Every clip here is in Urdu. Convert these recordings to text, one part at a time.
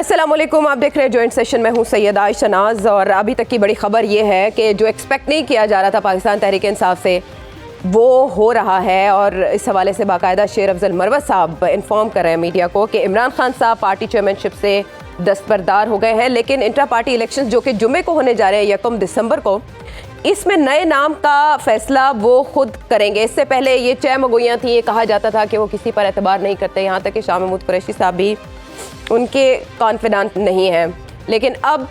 السلام علیکم، آپ دیکھ رہے ہیں جوائنٹ سیشن میں ہوں سیدہ عائشہ ناز، اور ابھی تک کی بڑی خبر یہ ہے کہ جو ایکسپیکٹ نہیں کیا جا رہا تھا پاکستان تحریک انصاف سے وہ ہو رہا ہے، اور اس حوالے سے باقاعدہ شیر افضل مروت صاحب انفارم کر رہے ہیں میڈیا کو کہ عمران خان صاحب پارٹی چیئرمین شپ سے دستبردار ہو گئے ہیں، لیکن انٹرا پارٹی الیکشنز جو کہ جمعے کو ہونے جا رہے ہیں 1 دسمبر کو، اس میں نئے نام کا فیصلہ وہ خود کریں گے۔ اس سے پہلے یہ چہ مگویاں تھیں، یہ کہا جاتا تھا کہ وہ کسی پر اعتبار نہیں کرتے، یہاں تک کہ شاہ محمود قریشی صاحب بھی ان کے کانفیڈنٹ نہیں ہیں، لیکن اب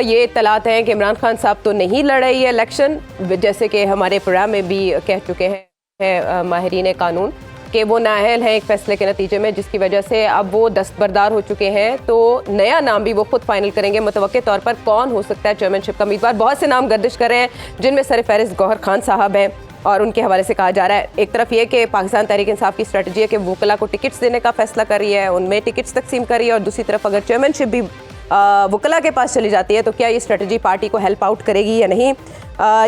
یہ اطلاعات ہیں کہ عمران خان صاحب تو نہیں لڑ رہی ہے الیکشن، جیسے کہ ہمارے پروگرام میں بھی کہہ چکے ہیں ماہرین قانون کہ وہ نااہل ہیں ایک فیصلے کے نتیجے میں، جس کی وجہ سے اب وہ دستبردار ہو چکے ہیں، تو نیا نام بھی وہ خود فائنل کریں گے۔ متوقع طور پر کون ہو سکتا ہے چیئرمین شپ کا امیدوار؟ بہت سے نام گردش کر رہے ہیں، جن میں سر فہرست گوہر خان صاحب ہیں، اور ان کے حوالے سے کہا جا رہا ہے ایک طرف یہ کہ پاکستان تحریک انصاف کی اسٹریٹجی ہے کہ وکلاء کو ٹکٹس دینے کا فیصلہ کر رہی ہے، ان میں ٹکٹس تقسیم کر رہی ہے، اور دوسری طرف اگر چیئرمین شپ بھی وکلاء کے پاس چلی جاتی ہے تو کیا یہ اسٹریٹجی پارٹی کو ہیلپ آؤٹ کرے گی یا نہیں؟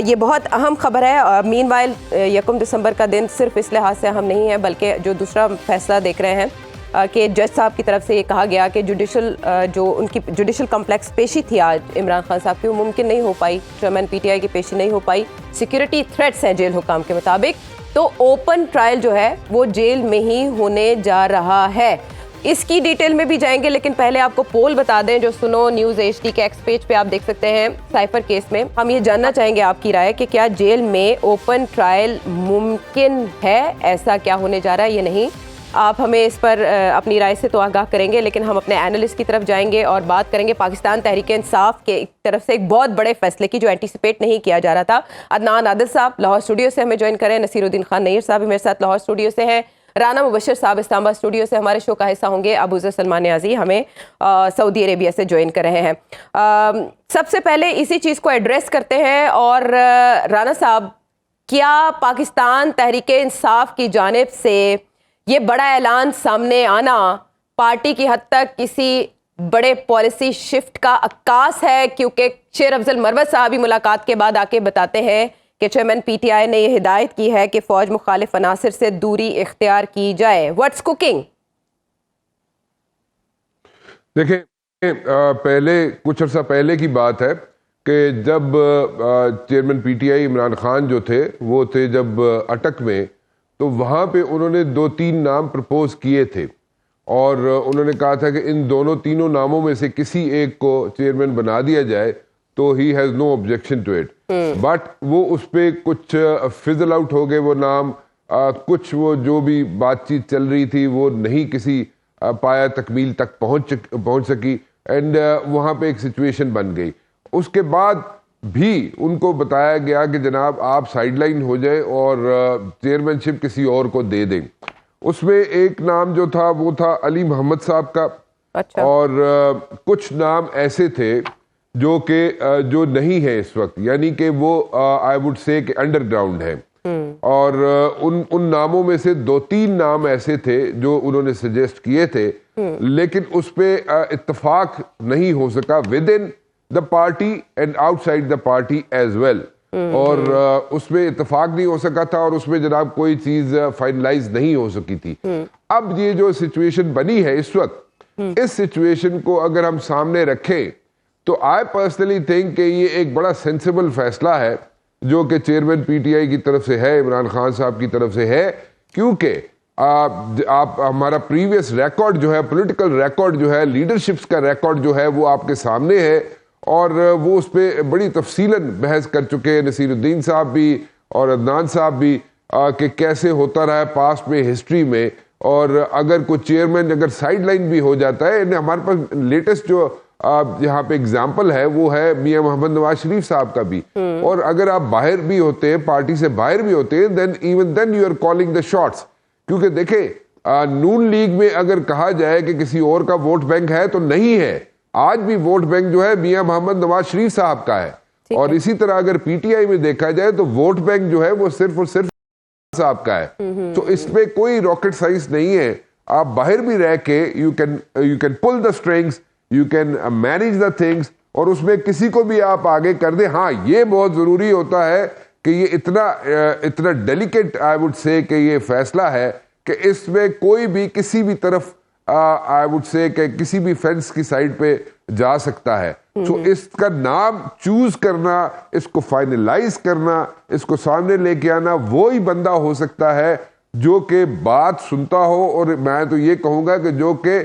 یہ بہت اہم خبر ہے۔ مین وائل 1 دسمبر کا دن صرف اس لحاظ سے اہم نہیں ہے، بلکہ جو دوسرا فیصلہ دیکھ رہے ہیں کہ جج صاحب کی طرف سے یہ کہا گیا کہ جو ان کی جوڈیشل کمپلیکس پیشی تھی آج عمران خان صاحب کی، وہ ممکن نہیں ہو پائی، چیئرمین پی ٹی آئی کی پیشی نہیں ہو پائی، سیکیورٹی تھریٹس ہیں جیل حکام کے مطابق، تو اوپن ٹرائل جو ہے وہ جیل میں ہی ہونے جا رہا ہے۔ اس کی ڈیٹیل میں بھی جائیں گے، لیکن پہلے آپ کو پول بتا دیں جو سنو نیوز HD کے ایکس پیج پہ آپ دیکھ سکتے ہیں سائفر کیس میں۔ ہم یہ جاننا چاہیں گے آپ کی رائے کہ کیا جیل میں اوپن ٹرائل ممکن ہے؟ ایسا کیا ہونے جا رہا ہے یا نہیں؟ آپ ہمیں اس پر اپنی رائے سے تو آگاہ کریں گے، لیکن ہم اپنے اینالسٹ کی طرف جائیں گے اور بات کریں گے پاکستان تحریک انصاف کے طرف سے ایک بہت بڑے فیصلے کی جو اینٹیسپیٹ نہیں کیا جا رہا تھا۔ عدنان عادل صاحب لاہور اسٹوڈیو سے ہمیں جوائن کریں، نصیر الدین خان نیر صاحب میرے ساتھ لاہور اسٹوڈیو سے ہیں، رانا مبشر صاحب اسلام آباد اسٹوڈیو سے ہمارے شو کا حصہ ہوں گے، ابو ذر سلمان نیازی ہمیں سعودی عربیہ سے جوائن کر رہے ہیں۔ سب سے پہلے اسی چیز کو ایڈریس کرتے ہیں، اور رانا صاحب، کیا پاکستان تحریک انصاف کی جانب سے یہ بڑا اعلان سامنے آنا پارٹی کی حد تک کسی بڑے پالیسی شفٹ کا عکاس ہے؟ کیونکہ شیر افضل مروت صاحب بھی ملاقات کے بعد آ کے بتاتے ہیں کہ چیئرمین پی ٹی آئی نے یہ ہدایت کی ہے کہ فوج مخالف عناصر سے دوری اختیار کی جائے۔ What's cooking? دیکھیں، پہلے کچھ عرصہ پہلے کی بات ہے کہ جب chairman P T I Imran Khan جو تھے وہ تھے جب اٹک میں، تو وہاں پہ انہوں نے 2-3 نام پرپوز کیے تھے، اور انہوں نے کہا تھا کہ ان تینوں ناموں میں سے کسی ایک کو چیئرمین بنا دیا جائے تو ہی has no objection to it, but وہ اس پہ کچھ فزل آؤٹ ہو گئے وہ نام، کچھ وہ جو بھی بات چیت چل رہی تھی وہ نہیں کسی پایا تکمیل تک پہنچ سکی، اینڈ وہاں پہ ایک سچویشن بن گئی۔ اس کے بعد بھی ان کو بتایا گیا کہ جناب آپ سائیڈ لائن ہو جائیں اور چیئرمین شپ کسی اور کو دے دیں۔ اس میں ایک نام جو تھا وہ تھا علی محمد صاحب کا، اور کچھ نام ایسے تھے جو نہیں ہے اس وقت، یعنی کہ وہ آئی وڈ سے کہ انڈر گراؤنڈ ہے، اور ان ناموں میں سے 2-3 نام ایسے تھے جو انہوں نے سجیسٹ کیے تھے، لیکن اس پہ اتفاق نہیں ہو سکا within the party and outside the party as well, اور اس میں اتفاق نہیں ہو سکا تھا، اور اس میں جناب کوئی چیز فائنلائز نہیں ہو سکی تھی۔ اب یہ جو سچویشن بنی ہے اس وقت، اس سچویشن کو اگر ہم سامنے رکھیں تو آئی پرسنلی تھنک کہ یہ ایک بڑا سینسیبل فیصلہ ہے جو کہ چیئرمین پی ٹی آئی کی طرف سے ہے، عمران خان صاحب کی طرف سے ہے، کیونکہ آپ ہمارا پریویس ریکارڈ جو ہے، پولیٹیکل ریکارڈ جو ہے، لیڈرشپس کا ریکارڈ جو ہے وہ آپ کے سامنے ہے، اور وہ اس پہ بڑی تفصیلاً بحث کر چکے ہیں نصیر الدین صاحب بھی اور عدنان صاحب بھی، کہ کیسے ہوتا رہا ہے پاسٹ میں، ہسٹری میں، اور اگر کوئی چیئرمین اگر سائیڈ لائن بھی ہو جاتا ہے۔ ہمارے پاس لیٹسٹ جو یہاں پہ اگزامپل ہے وہ ہے میاں محمد نواز شریف صاحب کا بھی، اور اگر آپ باہر بھی ہوتے ہیں، پارٹی سے باہر بھی ہوتے ہیں، then you are calling the shots، کیونکہ دیکھیں نون لیگ میں اگر کہا جائے کہ کسی اور کا ووٹ بینک ہے تو نہیں ہے، آج بھی ووٹ بینک جو ہے میاں محمد نواز شریف صاحب کا ہے، اور اسی طرح اگر پی ٹی آئی میں دیکھا جائے تو ووٹ بینک جو ہے وہ صرف اور صرف صاحب کا ہے، تو اس میں کوئی راکٹ سائنس نہیں ہے۔ آپ باہر بھی رہ کے you can pull the strings، you can manage the things، اور اس میں کسی کو بھی آپ آگے کر دیں۔ ہاں، یہ بہت ضروری ہوتا ہے کہ یہ اتنا ڈیلیکیٹ آئی وڈ سے کہ یہ فیصلہ ہے کہ اس میں کوئی بھی کسی بھی طرف آئی وڈ سے کہ کسی بھی فینس کی سائڈ پہ جا سکتا ہے. سو اس کا نام چوز کرنا, اس کو فائنلائز کرنا, اس کو سامنے لے کے آنا, وہی بندہ ہو سکتا ہے جو کہ بات سنتا ہو, اور میں تو یہ کہوں گا کہ جو کہ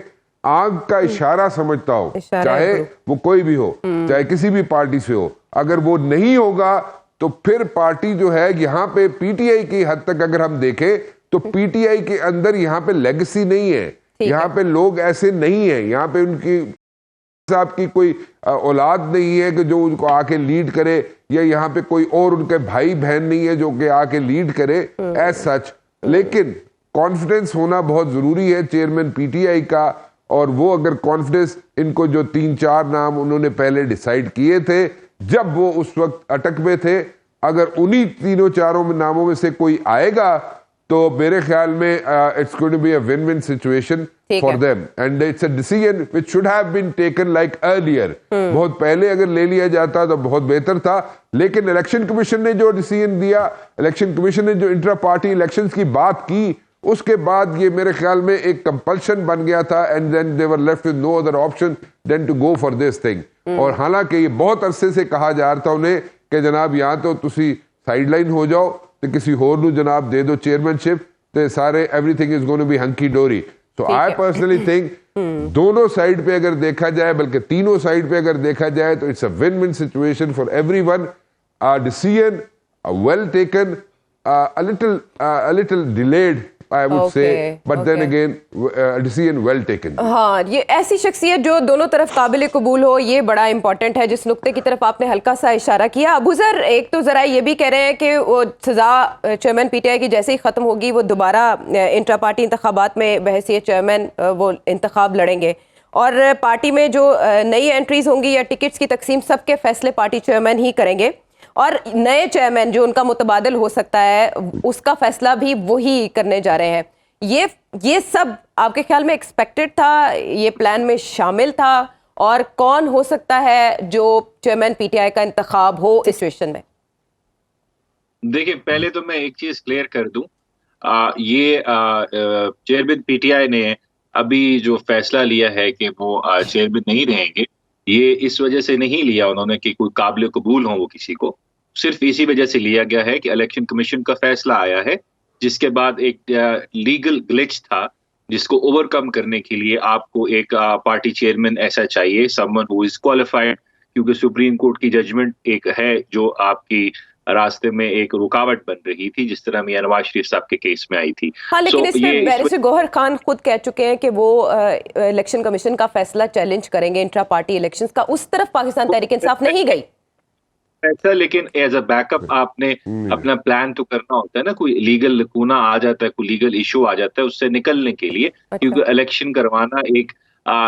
آنکھ کا اشارہ سمجھتا ہو, چاہے وہ کوئی بھی ہو, چاہے کسی بھی پارٹی سے ہو. اگر وہ نہیں ہوگا تو پھر پارٹی جو ہے یہاں پہ پی ٹی آئی کی حد تک اگر ہم دیکھیں تو پی ٹی آئی کے اندر یہاں پہ لیگسی نہیں ہے, یہاں پہ لوگ ایسے نہیں ہیں, یہاں پہ ان کی صاحب کی کوئی اولاد نہیں ہے کہ جو ان کو آ کے لیڈ کرے, یا یہاں پہ کوئی اور ان کے بھائی بہن نہیں ہے جو کہ آ کے لیڈ کرے ایز سچ. لیکن کانفیڈنس ہونا بہت ضروری ہے چیئرمین پی ٹی آئی کا, اور وہ اگر کانفیڈنس ان کو جو 3-4 نام انہوں نے پہلے ڈیسائیڈ کیے تھے جب وہ اس وقت اٹک میں تھے, اگر انہی 3-4 ناموں میں سے کوئی آئے گا تو میرے خیال میں it's going to be a win-win situation for them, and it's a decision which should have been taken like earlier. بہت پہلے اگر لے لیا جاتا تو بہت بہتر تھا, لیکن الیکشن کمیشن نے جو ڈیسیژن دیا, الیکشن کمیشن نے جو انٹرا پارٹی الیکشنز کی بات کی, اس کے بعد یہ میرے خیال میں ایک کمپلشن بن گیا تھا, and then they were left with no other option than to go for this thing. اور حالانکہ یہ بہت عرصے سے کہا جا رہا تھا انہیں کہ جناب یہاں تو تسی سائیڈ لائن ہو جاؤ تو کسی اور نو جناب دے دو چیئرمین شپ, تے سارے everything is gonna be hunky dory. So I personally think دونوں سائڈ پہ اگر دیکھا جائے, بلکہ تینوں سائڈ پہ اگر دیکھا جائے تو it's a win win situation for everyone. Decision well taken, a little delayed I would say, but then again decision well taken. ہاں, یہ ایسی شخصیت جو دونوں طرف قابل قبول ہو, یہ بڑا امپورٹنٹ ہے, جس نقطے کی طرف آپ نے ہلکا سا اشارہ کیا. ابو ذر, ایک تو ذرا یہ بھی کہہ رہے ہیں کہ وہ سزا چیئرمین پی ٹی آئی کی جیسے ہی ختم ہوگی وہ دوبارہ انٹرا پارٹی انتخابات میں بحیثیت چیئرمین وہ انتخاب لڑیں گے, اور پارٹی میں جو نئی انٹریز ہوں گی یا ٹکٹس کی تقسیم سب کے فیصلے پارٹی چیئرمین ہی کریں گے, اور نئے چیئرمین جو ان کا متبادل ہو سکتا ہے اس کا فیصلہ بھی وہی کرنے جا رہے ہیں. یہ سب آپ کے خیال میں ایکسپیکٹڈ تھا, یہ پلان میں شامل تھا, اور کون ہو سکتا ہے جو چیئرمین پی ٹی آئی کا انتخاب ہو اس سچویشن میں؟ دیکھیں, پہلے تو میں ایک چیز کلیئر کر دوں, یہ چیئرمین پی ٹی آئی نے ابھی جو فیصلہ لیا ہے کہ وہ چیئرمین نہیں رہیں گے, یہ اس وجہ سے نہیں لیا انہوں نے کہ کوئی قابل قبول ہوں وہ کسی کو, صرف اسی وجہ سے لیا گیا ہے کہ الیکشن کمیشن کا فیصلہ آیا ہے, جس کے بعد ایک لیگل گلچ تھا جس کو اوور کم کرنے کے لیے آپ کو ایک پارٹی چیئرمین ایسا چاہیے, some one who is qualified, کیونکہ سپریم کورٹ کی ججمنٹ ایک ہے جو آپ کی راستے میں ایک رکاوٹ بن رہی تھی, جس طرح میاں نواز شریف صاحب کے کیس میں آئی تھی. ہاں, لیکن اس میں بیرسٹر گوہر خان خود کہہ چکے ہیں کہ وہ الیکشن کمیشن کا فیصلہ چیلنج کریں گے انٹرا پارٹی الیکشنز کا. اس طرف پاکستان تحریک انصاف نہیں گئی ایسا, لیکن ایز اے بیک اپ آپ نے اپنا پلان تو کرنا ہوتا ہے نا, کوئی لیگل لکونا آ جاتا ہے, کوئی لیگل ایشو آ جاتا ہے, اس سے نکلنے کے لیے, کیونکہ الیکشن کروانا ایک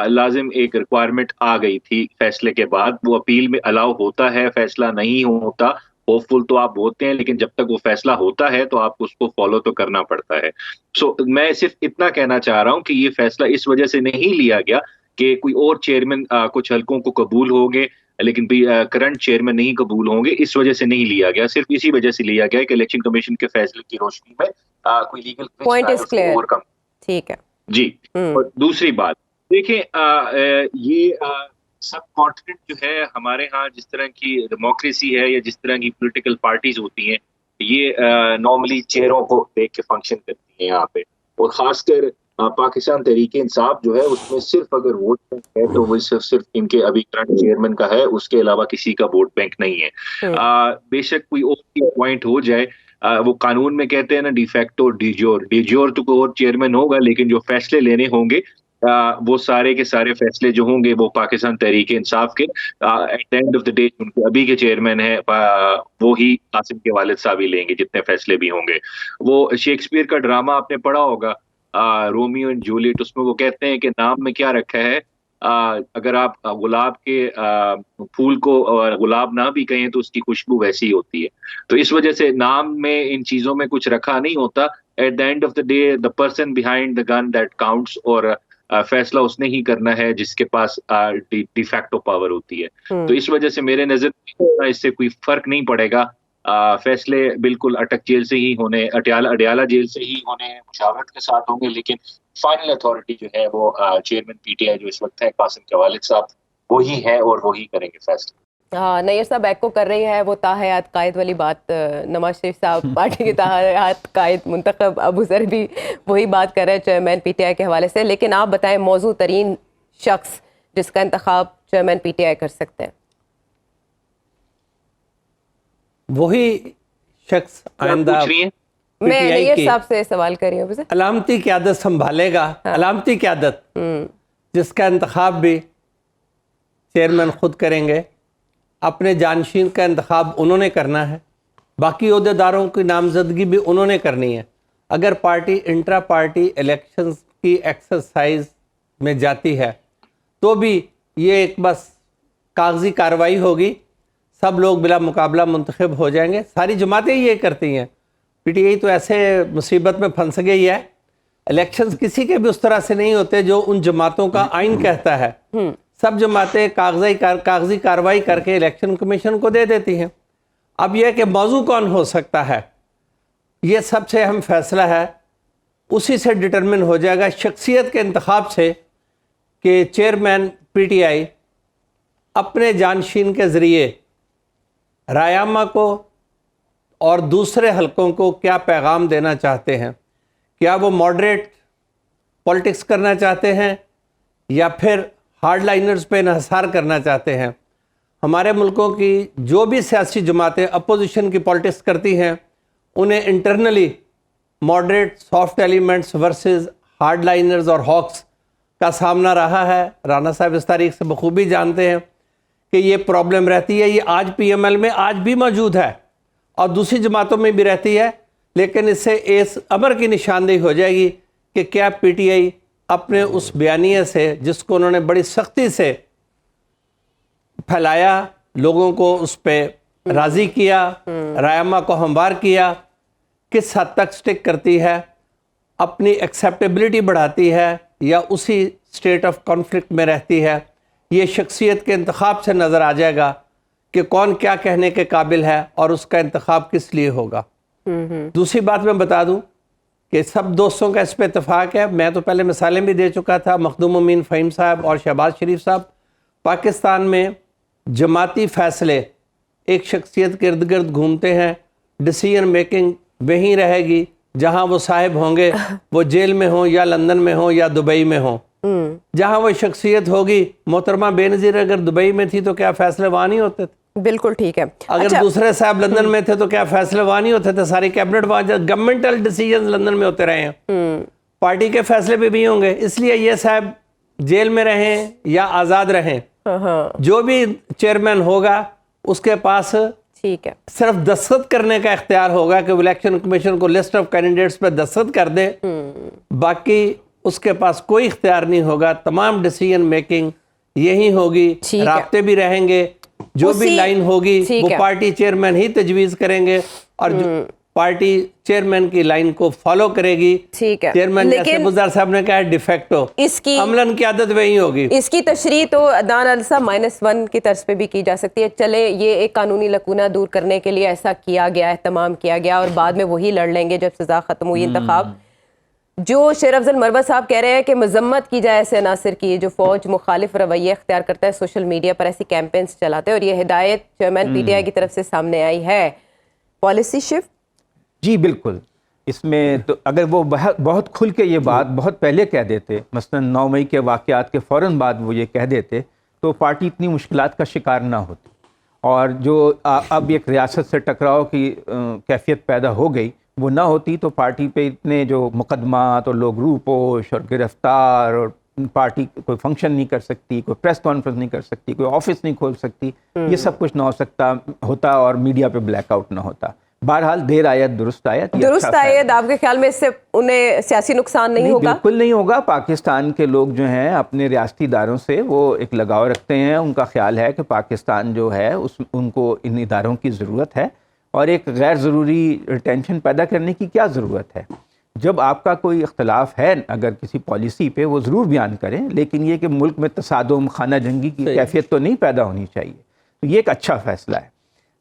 لازم ایک ریکوائرمنٹ آ گئی تھی فیصلے کے بعد. وہ اپیل میں الاؤ ہوتا ہے, فیصلہ نہیں ہوتا, ہوپ فل تو آپ ہوتے ہیں, لیکن جب تک وہ فیصلہ ہوتا ہے تو آپ اس کو فالو تو کرنا پڑتا ہے. سو میں صرف اتنا کہنا چاہ رہا ہوں کہ یہ فیصلہ اس وجہ سے نہیں لیا گیا کہ کوئی اور چیئرمین کچھ حلقوں کو قبول ہوں گے لیکن کرنٹ چیئرمین نہیں قبول ہوں گے, اس وجہ سے نہیں لیا گیا, صرف اسی وجہ سے لیا گیا کہ الیکشن کمیشن کے فیصلے کی روشنی میں کوئی لیگل پوائنٹ از کلیئر. ٹھیک ہے جی. اور دوسری بات دیکھیں, یہ سب کانٹیننٹ جو ہے ہمارے ہاں جس طرح کی ڈیموکریسی ہے یا جس طرح کی پولیٹیکل پارٹیز ہوتی ہیں, یہ نارملی چہروں کو دیکھ کے فنکشن کرتی ہیں یہاں پہ, اور خاص کر پاکستان تحریک انصاف جو ہے اس میں صرف اگر ووٹ ہے تو وہ صرف ان کے ابھی کرنٹ چیئرمین کا ہے, اس کے علاوہ کسی کا ووٹ بینک نہیں ہے. بے شک کوئی اور اپوائنٹ ہو جائے, وہ قانون میں کہتے ہیں نا ڈی فیکٹو ڈی جور تو کوئی اور چیئرمین ہوگا, لیکن جو فیصلے لینے ہوں گے وہ سارے کے سارے فیصلے جو ہوں گے وہ پاکستان تحریک انصاف کے at end of the day ان کے ابھی کے چیئرمین ہیں وہی قاسم کے والد صاحب ہی لیں گے جتنے فیصلے بھی ہوں گے. وہ شیکسپیئر کا ڈرامہ آپ نے پڑھا ہوگا, رومیو اینڈ جولیٹ, اس میں وہ کہتے ہیں کہ نام میں کیا رکھا ہے, اگر آپ گلاب کے پھول کو گلاب نہ بھی کہیں تو اس کی خوشبو ویسی ہی ہوتی ہے. تو اس وجہ سے نام میں ان چیزوں میں کچھ رکھا نہیں ہوتا, at the end of the day the person behind the gun that counts, اور فیصلہ اس نے ہی کرنا ہے جس کے پاس ڈی فیکٹو پاور ہوتی ہے. تو اس وجہ سے میرے نظر اس سے کوئی فرق نہیں پڑے گا فیصلے بالکل اٹک جیل سے ہی ہونے، اڈیالہ جیل سے ہی ہونے ہیں، مشاورت کے ساتھ ہوں گے، لیکن فائنل اتھارٹی جو ہے وہ چیئرمین پی ٹی آئی جو اس وقت ہے قاسم کے والد صاحب وہی ہے اور وہی کریں گے فیصلے. نیئر صاحب ایکو کر رہی ہے وہ تاحیات قائد والی بات. نواز شریف صاحب پارٹی کے تاحیات قائد منتخب، ابو ذر بھی وہی بات کر رہے ہیں چیئرمین پی ٹی آئی کے حوالے سے. لیکن آپ بتائیں موزوں ترین شخص جس کا انتخاب چیئرمین پی ٹی آئی کر سکتے ہیں؟ وہی شخص آئندہ میں نیئر صاحب سے سوال کر رہی ہوں. علامتی قیادت سنبھالے گا. علامتی قیادت جس کا انتخاب بھی چیئرمین خود کریں گے، اپنے جانشین کا انتخاب انہوں نے کرنا ہے، باقی عہدیداروں کی نامزدگی بھی انہوں نے کرنی ہے. اگر پارٹی انٹرا پارٹی الیکشنز کی ایکسرسائز میں جاتی ہے تو بھی یہ ایک بس کاغذی کارروائی ہوگی، سب لوگ بلا مقابلہ منتخب ہو جائیں گے. ساری جماعتیں یہ کرتی ہیں. پی ٹی آئی تو ایسے مصیبت میں پھنس گئی ہے. الیکشنز کسی کے بھی اس طرح سے نہیں ہوتے جو ان جماعتوں کا آئین کہتا ہے. سب جماعتیں کاغذی کارروائی کر کے الیکشن کمیشن کو دے دیتی ہیں. اب یہ کہ موضوع کون ہو سکتا ہے، یہ سب سے اہم فیصلہ ہے، اسی سے ڈٹرمن ہو جائے گا شخصیت کے انتخاب سے کہ چیئرمین پی ٹی آئی اپنے جانشین کے ذریعے رائے کو اور دوسرے حلقوں کو کیا پیغام دینا چاہتے ہیں. کیا وہ ماڈریٹ پولیٹکس کرنا چاہتے ہیں یا پھر ہارڈ لائنرز پہ انحصار کرنا چاہتے ہیں؟ ہمارے ملکوں کی جو بھی سیاسی جماعتیں اپوزیشن کی پولیٹکس کرتی ہیں انہیں internally moderate soft elements versus hardliners اور ہاکس کا سامنا رہا ہے. رانا صاحب اس تاریخ سے بخوبی جانتے ہیں کہ یہ پرابلم رہتی ہے. یہ آج پی ایم ایل میں آج بھی موجود ہے اور دوسری جماعتوں میں بھی رہتی ہے. لیکن اس سے اس امر کی نشاندہی ہو جائے گی کہ کیا پی ٹی آئی اپنے اس بیانیے سے جس کو انہوں نے بڑی سختی سے پھیلایا، لوگوں کو اس پہ راضی کیا، رائے کو ہموار کیا، کس حد تک سٹک کرتی ہے، اپنی ایکسیپٹیبلٹی بڑھاتی ہے یا اسی سٹیٹ آف کانفلکٹ میں رہتی ہے. یہ شخصیت کے انتخاب سے نظر آ جائے گا کہ کون کیا کہنے کے قابل ہے اور اس کا انتخاب کس لیے ہوگا. دوسری بات میں بتا دوں کہ سب دوستوں کا اس پہ اتفاق ہے. میں تو پہلے مثالیں بھی دے چکا تھا، مخدوم امین فہیم صاحب اور شہباز شریف صاحب. پاکستان میں جماعتی فیصلے ایک شخصیت کے ارد گرد گھومتے ہیں. ڈیسیژن میکنگ وہیں رہے گی جہاں وہ صاحب ہوں گے، وہ جیل میں ہوں یا لندن میں ہوں یا دبئی میں ہوں. جہاں وہ شخصیت ہوگی، محترمہ بے نظیر اگر دبئی میں تھی تو کیا فیصلے وہاں نہیں ہوتے تھے؟ بالکل ٹھیک ہے. اگر دوسرے صاحب لندن میں تھے تو کیا فیصلے وہاں نہیں ہوتے تھے؟ ساری کیبنٹ وہاں، گورنمنٹل ڈیسیژنز لندن میں ہوتے رہے ہیں، پارٹی کے فیصلے بھی ہوں گے. اس لیے یہ صاحب جیل میں رہیں یا آزاد رہیں، جو بھی چیئرمین ہوگا اس کے پاس ٹھیک ہے صرف دستخط کرنے کا اختیار ہوگا کہ وہ الیکشن کمیشن کو لسٹ آف کینڈیڈیٹس پہ دستخط کر دے. باقی اس کے پاس کوئی اختیار نہیں ہوگا. تمام ڈیسیژن میکنگ یہی ہوگی، رابطے بھی رہیں گے. جو بھی لائن ہوگی وہ پارٹی چیئرمین ہی تجویز کریں گے اور پارٹی چیئرمین کی لائن کو فالو کرے گی. ٹھیک ہے. چیئرمین جیسے بزدار صاحب نے کہا ڈیفیکٹو، اس کی عملاً قیادت وہی ہوگی. اس کی تشریح تو عدنان السا -1 کی طرز پہ بھی کی جا سکتی ہے. چلے یہ ایک قانونی لکونہ دور کرنے کے لیے ایسا کیا گیا، اہتمام کیا گیا اور بعد میں وہی لڑ لیں گے جب سزا ختم ہوئی انتخاب. جو شیر افضل مروہ صاحب کہہ رہے ہیں کہ مذمت کی جائے ایسے عناصر کی جو فوج مخالف رویے اختیار کرتا ہے، سوشل میڈیا پر ایسی کیمپینز چلاتے ہیں، اور یہ ہدایت چیئرمین پی ٹی آئی کی طرف سے سامنے آئی ہے. Policy shift? جی بالکل. اس میں تو اگر وہ بہت کھل کے یہ بات بہت پہلے کہہ دیتے، مثلا 9 مئی کے واقعات کے فوراً بعد وہ یہ کہہ دیتے تو پارٹی اتنی مشکلات کا شکار نہ ہوتی. اور جو اب ایک ریاست سے ٹکراؤ کی کیفیت پیدا ہو گئی وہ نہ ہوتی تو پارٹی پہ اتنے جو مقدمات اور لوگ روپوش اور گرفتار، اور پارٹی کوئی فنکشن نہیں کر سکتی، کوئی پریس کانفرنس نہیں کر سکتی، کوئی آفس نہیں کھول سکتی، یہ سب کچھ نہ ہو سکتا ہوتا اور میڈیا پہ بلیک آؤٹ نہ ہوتا. بہرحال دیر آیت درست آیت. درست آیت آپ کے خیال میں اس سے انہیں سیاسی نقصان نہیں ہوگا؟ بالکل نہیں ہوگا. پاکستان کے لوگ جو ہیں اپنے ریاستی اداروں سے وہ ایک لگاؤ رکھتے ہیں. ان کا خیال ہے کہ پاکستان جو ہے ان کو ان اداروں کی ضرورت ہے، اور ایک غیر ضروری ٹینشن پیدا کرنے کی کیا ضرورت ہے. جب آپ کا کوئی اختلاف ہے اگر کسی پالیسی پہ، وہ ضرور بیان کریں، لیکن یہ کہ ملک میں تصادم، خانہ جنگی کی کیفیت تو نہیں پیدا ہونی چاہیے. تو یہ ایک اچھا فیصلہ ہے.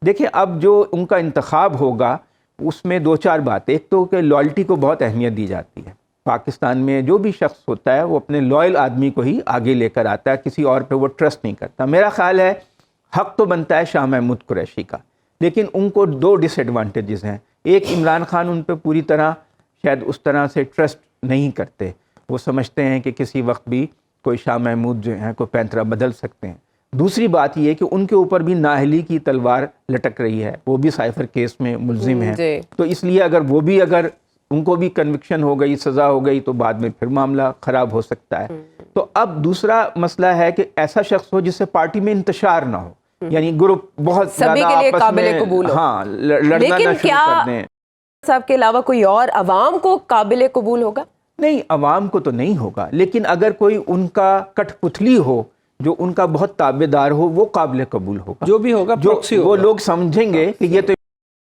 دیکھیں اب جو ان کا انتخاب ہوگا اس میں دو چار باتیں. ایک تو کہ لائلٹی کو بہت اہمیت دی جاتی ہے. پاکستان میں جو بھی شخص ہوتا ہے وہ اپنے لائل آدمی کو ہی آگے لے کر آتا ہے, کسی اور پہ وہ ٹرسٹ نہیں کرتا. میرا خیال ہے حق تو بنتا ہے شاہ محمود قریشی کا, لیکن ان کو دو ڈس ایڈوانٹیجز ہیں. ایک, عمران خان ان پہ پوری طرح شاید اس طرح سے ٹرسٹ نہیں کرتے, وہ سمجھتے ہیں کہ کسی وقت بھی کوئی شاہ محمود جو ہیں کوئی پینترا بدل سکتے ہیں. دوسری بات یہ کہ ان کے اوپر بھی نااہلی کی تلوار لٹک رہی ہے, وہ بھی سائفر کیس میں ملزم ہیں. تو اس لیے اگر ان کو بھی کنوکشن ہو گئی, سزا ہو گئی, تو بعد میں پھر معاملہ خراب ہو سکتا ہے. تو اب دوسرا مسئلہ ہے کہ ایسا شخص ہو جس سے پارٹی میں انتشار نہ ہو, یعنی گروپ بہت سبھی کے لیے قابل قبول ہو. ہاں, لڑنا نہ شروع کر دیں. صاحب کے علاوہ کوئی اور عوام کو قابل قبول ہوگا؟ نہیں, عوام کو تو نہیں ہوگا, لیکن اگر کوئی ان کا کٹ پتلی ہو, جو ان کا بہت تابع دار ہو, وہ قابل قبول ہوگا. جو بھی ہوگا وہ لوگ سمجھیں گے کہ یہ تو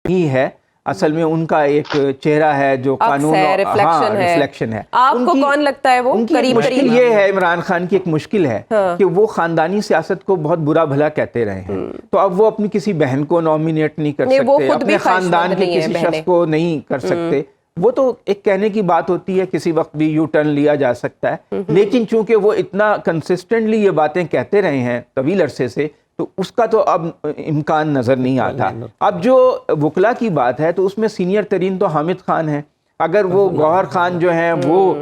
نہیں ہے, اصل میں ان کا ایک چہرہ ہے جو قانون ریفلیکشن ہے. آپ کو کون لگتا ہے وہ قریب؟ مشکل یہ ہے, عمران خان کی ایک مشکل ہے کہ وہ خاندانی سیاست کو بہت برا بھلا کہتے رہے ہیں. تو اب وہ اپنی کسی بہن کو نامینیٹ نہیں کر سکتے, اپنے خاندان کے کسی شخص کو نہیں کر سکتے. وہ تو ایک کہنے کی بات ہوتی ہے, کسی وقت بھی یو ٹرن لیا جا سکتا ہے, لیکن چونکہ وہ اتنا کنسسٹنٹلی یہ باتیں کہتے رہے ہیں طویل عرصے سے, تو اس کا تو اب امکان نظر نہیں آتا. اب جو وکلا کی بات ہے تو اس میں سینئر ترین تو حامد خان ہیں. اگر وہ گوہر خان جو ہیں وہ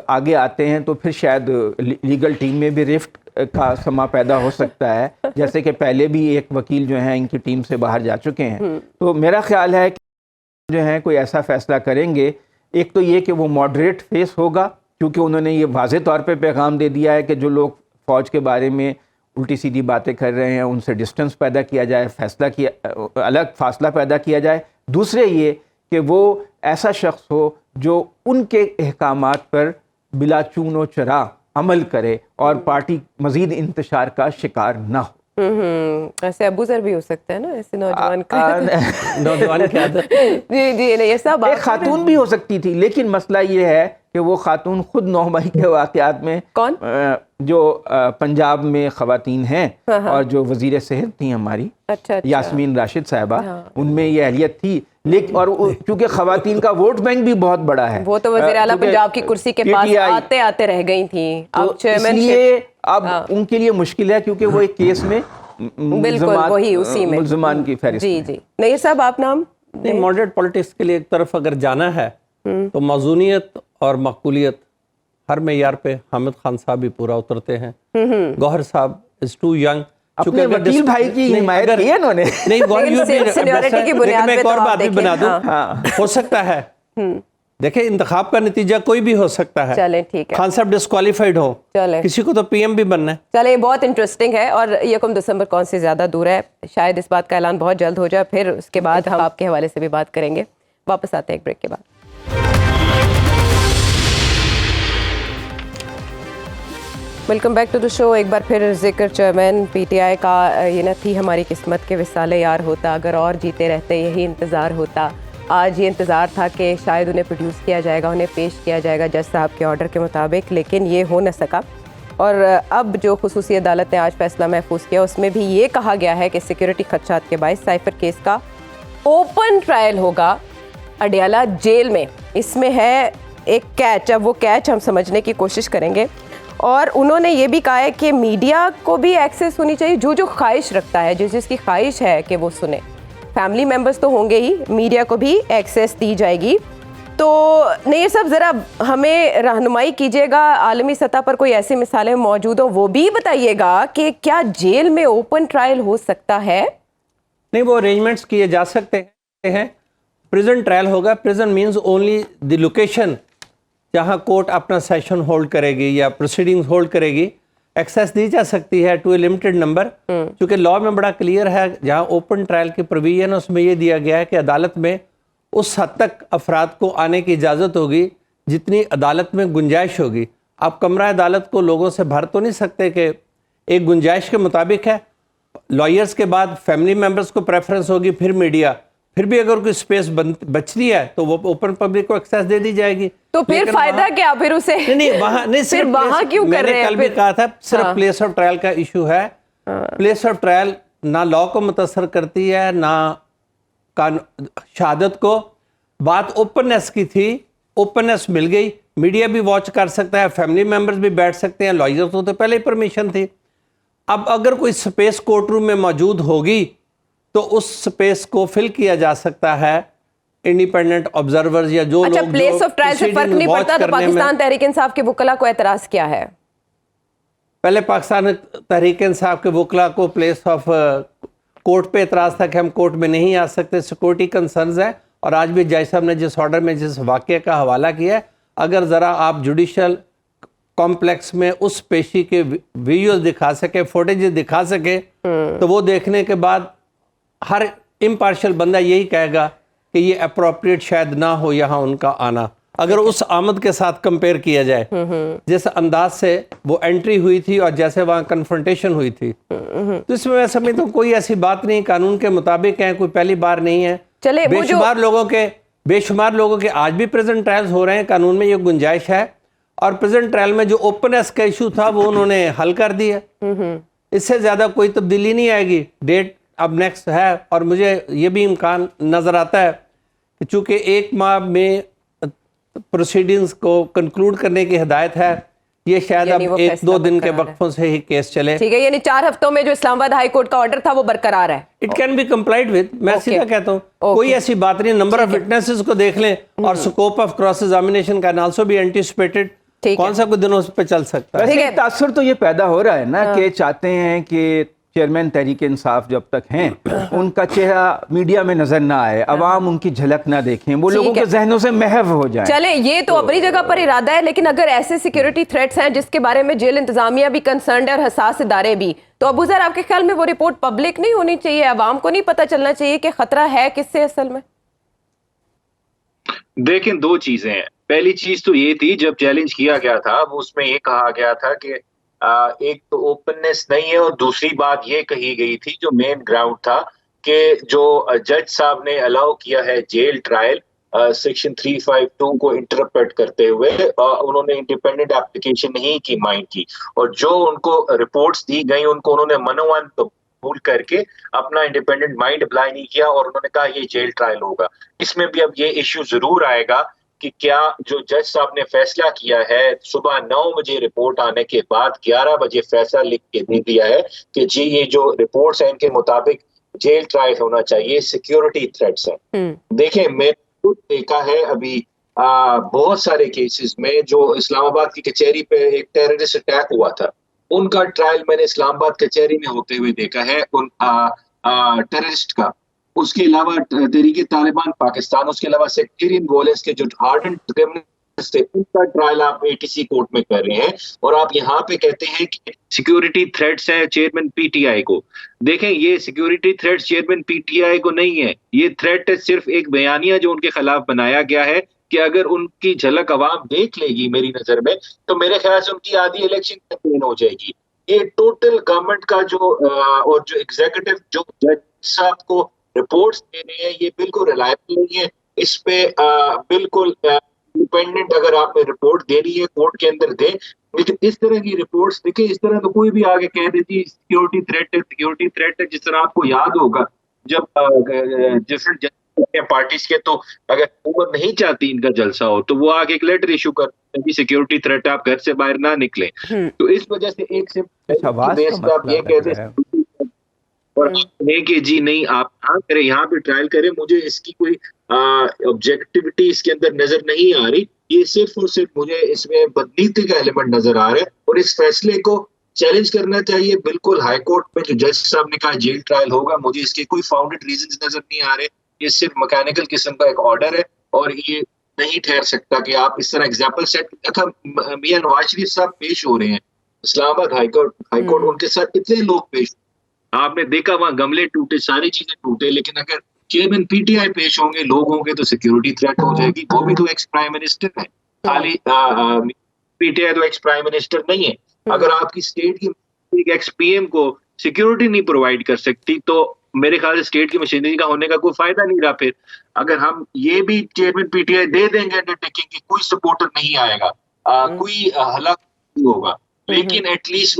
آگے آتے ہیں تو پھر شاید لیگل ٹیم میں بھی رفٹ کا سما پیدا ہو سکتا ہے, جیسے کہ پہلے بھی ایک وکیل جو ہیں ان کی ٹیم سے باہر جا چکے ہیں. تو میرا خیال ہے کہ جو ہیں کوئی ایسا فیصلہ کریں گے, ایک تو یہ کہ وہ ماڈریٹ فیس ہوگا, کیونکہ انہوں نے یہ واضح طور پہ پیغام دے دیا ہے کہ جو لوگ فوج کے بارے میں الٹی سیدھی باتیں کر رہے ہیں ان سے ڈسٹنس پیدا کیا جائے, الگ فاصلہ پیدا کیا جائے. دوسرے یہ کہ وہ ایسا شخص ہو جو ان کے احکامات پر بلا چون و چرا عمل کرے اور پارٹی مزید انتشار کا شکار نہ ہو. ایسے ابو ذر بھی ہو سکتا ہے نا, ایسے نوجوان کی عادت. جی نہیں, ایسا ایک خاتون بھی ہو سکتی تھی, لیکن مسئلہ یہ ہے کہ وہ خاتون خود 9 مئی کے واقعات میں, کون جو پنجاب میں خواتین ہیں اور جو وزیر صحت تھیں ہماری یاسمین راشد صاحبہ, ان میں یہ اہلیت تھی. لیکن اور چونکہ خواتین کا ووٹ بینک بھی بہت بڑا ہے, وہ تو وزیر اعلیٰ پنجاب کی کرسی کے پاس آتے آتے رہ گئی تھیں. اس لیے اب ان کے لیے مشکل ہے, کیونکہ وہ ایک کیس میں بالکل وہی اسی میں ملزمان کی فہرست. جی جی نہیں صاحب, آپ نام نہیں, ماڈریٹ پالیٹکس کے لیے ایک طرف اگر جانا ہے تو موزونیت اور مقبولیت ہر معیار پہ حامد خان صاحب بھی پورا اترتے ہیں. گوہر صاحب از ٹو ینگ, اپنے وکیل بھائی کی حمایت کی ہے انہوں نے. نہیں, میں ایک اور بات بھی بنا دوں, ہو سکتا ہے دیکھیں انتخاب کا نتیجہ کوئی بھی ہو سکتا ہے. چلیں ٹھیک ہے, خان صاحب ڈسکوالیفائڈ ہو, کسی کو تو پی ایم بھی بننا ہے. چلیں بہت انٹرسٹنگ ہے, اور 1 دسمبر کون سے زیادہ دور ہے, شاید اس بات کا اعلان بہت جلد ہو جائے, پھر اس کے بعد ہم آپ کے حوالے سے بھی بات کریں گے. واپس آتے ہیں ایک بریک کے بعد. ویلکم بیک ٹو دا شو. ایک بار پھر ذکر چیئرمین پی ٹی آئی کا, یہ نہ تھی ہماری قسمت کے وصال یار ہوتا, اگر اور جیتے رہتے یہی انتظار ہوتا. آج یہ انتظار تھا کہ شاید انہیں پروڈیوس کیا جائے گا, انہیں پیش کیا جائے گا جج صاحب کے آرڈر کے مطابق, لیکن یہ ہو نہ سکا. اور اب جو خصوصی عدالت نے آج فیصلہ محفوظ کیا اس میں بھی یہ کہا گیا ہے کہ سیکیورٹی خدشات کے باعث سائفر کیس کا اوپن ٹرائل ہوگا اڈیالہ جیل میں. اس میں ہے ایک کیچ, اب وہ کیچ ہم سمجھنے کی کوشش کریں گے. اور انہوں نے یہ بھی کہا ہے کہ میڈیا کو بھی ایکسیس ہونی چاہیے, جو خواہش رکھتا ہے, جس کی خواہش ہے کہ وہ سنے. فیملی ممبرز تو ہوں گے ہی, میڈیا کو بھی ایکسیس دی جائے گی. تو نہیں صاحب ذرا ہمیں رہنمائی کیجیے گا, عالمی سطح پر کوئی ایسی مثالیں موجود ہوں وہ بھی بتائیے گا کہ کیا جیل میں اوپن ٹرائل ہو سکتا ہے. نہیں, وہ ارینجمنٹس کیے جا سکتے ہیں. پریزن ٹرائل ہوگا. Prison means only the location جہاں کورٹ اپنا سیشن ہولڈ کرے گی یا پروسیڈنگز ہولڈ کرے گی. ایکسیس دی جا سکتی ہے ٹو اے لمیٹڈ نمبر, چونکہ لا میں بڑا کلیئر ہے. جہاں اوپن ٹرائل کی پروویژن ہے اس میں یہ دیا گیا ہے کہ عدالت میں اس حد تک افراد کو آنے کی اجازت ہوگی جتنی عدالت میں گنجائش ہوگی. آپ کمرہ عدالت کو لوگوں سے بھر تو نہیں سکتے کہ ایک گنجائش کے مطابق ہے. لائرز کے بعد فیملی ممبرز کو پریفرنس ہوگی, پھر میڈیا, پھر بھی اگر کوئی اسپیس بچتی ہے تو وہ اوپن پبلک کو ایکسیس دے دی جائے گی. تو پھر فائدہ کیا پھر اسے, نہیں وہاں نہیں, صرف وہاں کیوں کر رہے ہیں. میں نے کل بھی کہا تھا صرف پلیس آف ٹرائل کا ایشو ہے. پلیس آف ٹرائل نہ لا کو متاثر کرتی ہے نہ شہادت کو. بات اوپننس کی تھی, اوپننس مل گئی, میڈیا بھی واچ کر سکتا ہے, فیملی ممبرز بھی بیٹھ سکتے ہیں, لائرز کو تو پہلے ہی پرمیشن تھی. اب اگر کوئی سپیس کورٹ روم میں موجود ہوگی تو اس سپیس کو فل کیا جا سکتا ہے انڈیپینڈنٹ آبزرورز یا جو اچھا لوگ پلیس آف ٹرائل سے فرق نہیں پڑتا. تو پاکستان تحریک انصاف کے وکلا کو اعتراض کیا ہے؟ پہلے پاکستان تحریک انصاف کے وکلا کو پلیس آف کورٹ پہ اعتراض تھا کہ ہم کورٹ میں نہیں آ سکتے, سیکورٹی کنسرنز ہے. اور آج بھی جج صاحب نے جس آرڈر میں جس واقعے کا حوالہ کیا ہے, اگر ذرا آپ جوڈیشل کمپلیکس میں اس پیشی کے ویڈیوز دکھا سکے, فوٹیجز دکھا سکے, تو وہ دیکھنے کے بعد ہر امپارشل بندہ یہی کہے گا کہ یہ اپروپریٹ شاید نہ ہو یہاں ان کا آنا, اگر اس آمد کے ساتھ کمپیئر کیا جائے جس انداز سے وہ انٹری ہوئی تھی اور جیسے وہاں کنفرنٹیشن ہوئی تھی. تو اس میں سمجھتا ہوں کوئی ایسی بات نہیں, قانون کے مطابق ہیں, کوئی پہلی بار نہیں ہے. بے شمار لوگوں کے آج بھی پریزنٹ ٹرائلز ہو رہے ہیں, قانون میں یہ گنجائش ہے. اور پریزنٹ ٹرائل میں جو اوپننس کا ایشو تھا وہ انہوں نے حل کر دیا. اس سے زیادہ کوئی تبدیلی نہیں آئے گی. ڈیٹ اب نیکسٹ ہے, اور مجھے یہ بھی امکان نظر آتا ہے کہ چونکہ 1 ماہ میں پروسیڈنگز کو کنکلوڈ کرنے کی ہدایت ہے, یہ شاید اب 1-2 دن کے وقفوں سے ہی کیس چلے. ٹھیک ہے, یعنی 4 ہفتوں میں جو اسلام آباد ہائی کورٹ کا آرڈر تھا وہ برقرار ہے. It can be complied with. میں سیدھا کہتا ہوں کوئی ایسی بات نہیں. نمبر آف وٹنسز کو دیکھ لیں اور scope of cross examination can also be anticipated. کون سا کوئی دنوں پہ چل سکتا ہے. تاثر تو یہ پیدا ہو رہا ہے نا کہ چاہتے ہیں کہ چیئرمین تحریک انصاف جب تک ہیں ان کا چہرہ میڈیا میں نظر نہ آئے, عوام ان کی جھلک نہ دیکھیں, وہ لوگوں کے ذہنوں سے محو ہو جائیں. چلیں یہ تو اپنی جگہ پر ارادہ ہے, لیکن اگر ایسے سیکیورٹی تھریٹس ہیں جس کے بارے میں جیل انتظامیہ بھی کنسرنڈ ہے اور حساس ادارے بھی, تو ابو ذر آپ کے خیال میں وہ رپورٹ پبلک نہیں ہونی چاہیے, عوام کو نہیں پتہ چلنا چاہیے کہ خطرہ ہے کس سے اصل میں؟ دیکھیں 2 چیزیں ہیں. پہلی چیز تو یہ تھی جب چیلنج کیا گیا تھا وہ اس میں یہ کہا گیا تھا کہ ایک تو اوپننس نہیں ہے, اور دوسری بات یہ کہی گئی تھی جو مین گراؤنڈ تھا کہ جو جج صاحب نے الاؤ کیا ہے جیل ٹرائل سیکشن 352 کو انٹرپریٹ کرتے ہوئے, انہوں نے انڈیپینڈنٹ اپلیکیشن نہیں کی مائنڈ کی, اور جو ان کو رپورٹس دی گئی ان کو انہوں نے منوان قبول کر کے اپنا انڈیپینڈنٹ مائنڈ اپلائی نہیں کیا, اور انہوں نے کہا یہ جیل ٹرائل ہوگا. اس میں بھی اب یہ ایشو ضرور آئے گا کہ کیا جو جج صاحب نے فیصلہ کیا ہے صبح 9 بجے رپورٹ آنے کے بعد 11 بجے فیصلہ لکھ کے دے دیا ہے کہ جی یہ جو رپورٹس ہیں ان کے مطابق جیل ٹرائل ہونا چاہیے, سیکیورٹی تھریٹس ہیں. دیکھیں میں خود دیکھا ہے ابھی بہت سارے کیسز میں جو اسلام آباد کی کچہری پہ ایک ٹیررسٹ اٹیک ہوا تھا, ان کا ٹرائل میں نے اسلام آباد کچہری میں ہوتے ہوئے دیکھا ہے ان ٹیررسٹ کا. اس کے علاوہ تحریک طالبان پاکستان, اس کے علاوہ سیکٹیرین وائلنس کے جو ہارڈنڈ کرمنلز تھے ان کا ٹرائل آپ ATC کورٹ میں کر رہے ہیں, اور آپ یہاں پہ کہتے ہیں کہ سیکیورٹی تھریٹس ہیں چیئرمین PTI کو. دیکھیں یہ سیکیورٹی تھریٹس چیئرمین PTI کو نہیں ہے, یہ تھریٹ صرف ایک بیانیہ جو ان کے خلاف بنایا گیا ہے کہ اگر ان کی جھلک عوام دیکھ لے گی میری نظر میں تو میرے خیال سے ان کی آدھی الیکشن کیمپین ہو جائے گی. یہ ٹوٹل گورنمنٹ کا جو اور جو ایگزیکٹو جو جج صاحب کو رپورٹس دے رہے ہیں یہ بالکل ریلائبل نہیں ہے. اس پہ بالکل انڈیپینڈنٹ اگر آپ نے رپورٹ دینی ہے کورٹ کے اندر دیں, لیکن اس طرح کی رپورٹس دیکھیں اس طرح تو کوئی بھی آگے کہہ دیتی سیکیورٹی تھریٹ ہے. جس طرح آپ کو یاد ہوگا جب ڈفرنٹ پارٹیز کے, تو اگر حکومت نہیں چاہتی ان کا جلسہ ہو تو وہ آگے ایک لیٹر ایشو کرتے ہیں سیکیورٹی تھریٹ آپ گھر سے باہر نہ نکلیں. تو اس وجہ سے ایک سے آپ یہ کہتے ہیں اور کہ جی نہیں آپ یہاں کریں, یہاں پہ ٹرائل کریں, مجھے اس کی کوئی آبجیکٹیوٹی اس کے اندر نظر نہیں آ رہی. یہ صرف اور صرف مجھے اس میں بدنیتی کا ایلیمنٹ نظر آ رہا ہے, اور اس فیصلے کو چیلنج کرنا چاہیے. بالکل ہائی کورٹ میں جو جج صاحب نے کہا جیل ٹرائل ہوگا, مجھے اس کے کوئی فاؤنڈیڈ ریزنز نظر نہیں آ رہے. یہ صرف میکینیکل قسم کا ایک آرڈر ہے, اور یہ نہیں ٹھہر سکتا کہ آپ اس طرح ایگزامپل سیٹ. میاں نواز شریف صاحب پیش ہو رہے ہیں اسلام آباد ہائی کورٹ, ان کے ساتھ کتنے لوگ پیش, آپ نے دیکھا وہاں گملے ٹوٹے, ساری چیزیں ٹوٹے, لیکن اگر چیئرمین PTI پیش ہوں گے, لوگ ہوں گے, تو سیکیورٹی تھریٹ ہو جائے گی. وہ بھی تو ایکس پرائم منسٹر ہے, خالی PTI تو ایکس پرائم منسٹر نہیں ہے. اگر آپ کی اسٹیٹ کی ایکس PM کو سیکیورٹی نہیں پرووائڈ کر سکتی تو میرے خیال سے اسٹیٹ کی مشینری کا ہونے کا کوئی فائدہ نہیں رہا. پھر اگر ہم یہ بھی چیئرمین PTI دے دیں گے انڈرٹیکنگ کی, کوئی سپورٹر نہیں آئے گا, کوئی ہلاک نہیں ہوگا, لیکن at least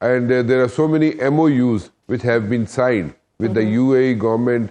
and there are so many MOUs which have been signed with the UAE government।